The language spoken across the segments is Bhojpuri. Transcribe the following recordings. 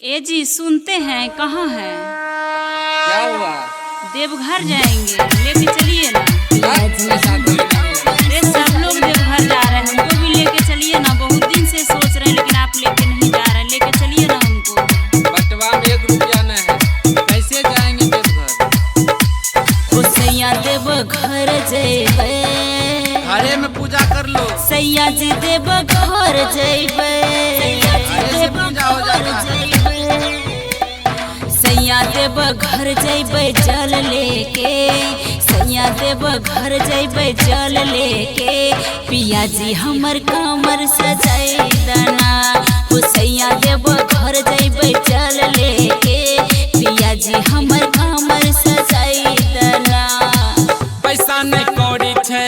ए जी सुनते हैं, कहाँ हैं? क्या हुआ? देवघर जाएंगे, लेके चलिए ना। अरे सब लोग देवघर जा रहे हैं, हमको भी लेके चलिए ना। बहुत दिन से सोच रहे हैं लेकिन आप लेके नहीं जा रहे हैं। लेके चलिए ना हमको। बटवा में 1 रुपया न है, कैसे जाएंगे देवघर? ओ सैया देवघर जेबे, घरे में पूजा कर लो। सैया जी देवघर जेबे, पूजा हो जाता है। सैया देवघर जेबे जल लेके, सैया देवघर जेबे जल लेके, पिया जी हमर कमर सजाई दना। हो सैया देवघर जेबे जल लेके, पिया जी हमर कमर सजाई दना। पैसा नहीं कौड़ी छे,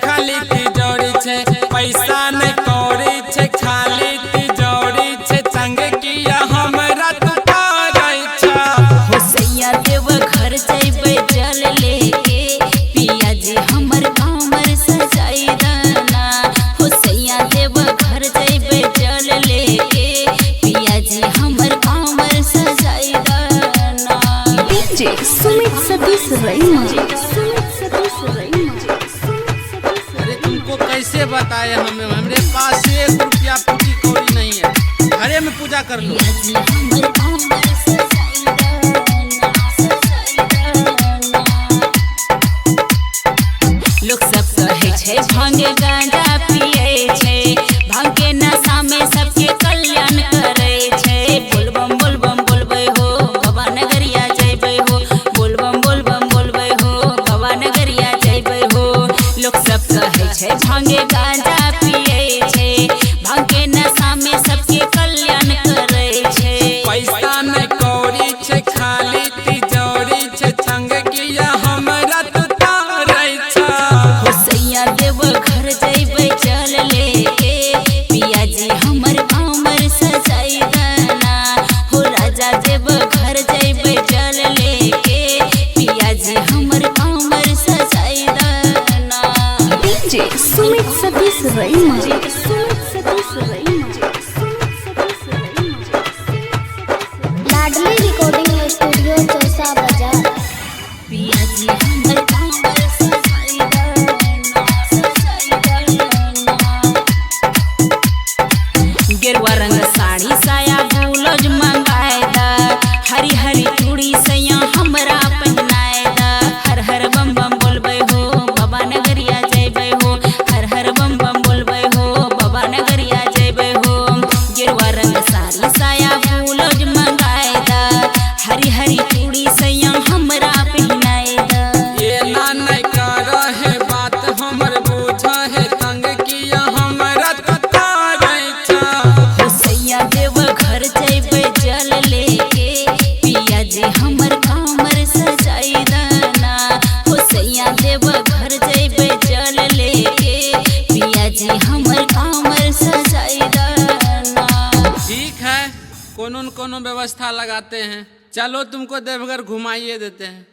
खाली तिजोरी छे। पैसा नहीं कौड़ी छे, खाली तिजोरी छे। संग किया हमरा तू तारई छा। हो सैया देवघर जेबे जल लेके, पिया जी हमर कमर सजाई दना। हो सैया देवघर जेबे जल लेके, पिया जी हमर कमर सजाई दना। डीजे सुमित सतीश रईमा। अरे तुमको कैसे बताए हमें? हमरे पास 1 रुपया पूरी कौड़ी नहीं है। घरे में पूजा कर लो। पिया जी हमर कमर सजाई दना, सजाई दना। लोग सब कहे छे भांगे गांजा पिए छे, भांग के नशा में सबके कल्याण करे छे। बोलबम बोलबम बोलबे हो, बाबा नगरिया जइबे हो। बोलबम बोलबम बोलबे हो, बाबा नगरिया जइबे हो। लोग सब कहे छे भांगे गांजा पिए छे, भांग के नशा में सबके कल्याण करे छे। पैसा नहीं कौड़ी छे, खाली तिजोरी छे। संग किया हमरा तू तारई छा। हो सैया देवघर जइबे चल लेके, पिया जी हमर कमर सजाई दना। हो राजा देवघर जइबे चल लेके, पिया जी हमर कमर सजाई दना। डीजे सुमित सतीश रईमा। लाडली रिकॉर्डिंग स्टूडियो चौसा बाजार। पिया जी हमर कमर सजाई दना, सजाई दना। गेरुआ रंग साड़ी साया ब्लाउज मंगाए दा, हरी हरी चूड़ी सैया हमरा पहनाए दा। हर हर बम बम बोलबे हो, बाबा नगरिया जइबे हो। हर हर बम बम बोलबे हो, बाबा नगरिया जइबे हो। गेरुआ रंग साड़ी साया ब्लाउज मंगाए दा, हरी हरी चूड़ी सैया हमरा पहनाए दा। ये ना नहीं कर है बात हमर बुझा है। संग किया हमरा तू तारई छा। हो सैया देवघर जइबे जल लेके, पिया जी हमर कमर सजाई दना। हो सैया देवघर जइबे जल लेके, पिया जी हमर कमर सजाई दना। ठीक है, कोनो न कोनो व्यवस्था लगाते हैं। चलो तुमको देवघर घुमाइए देते हैं।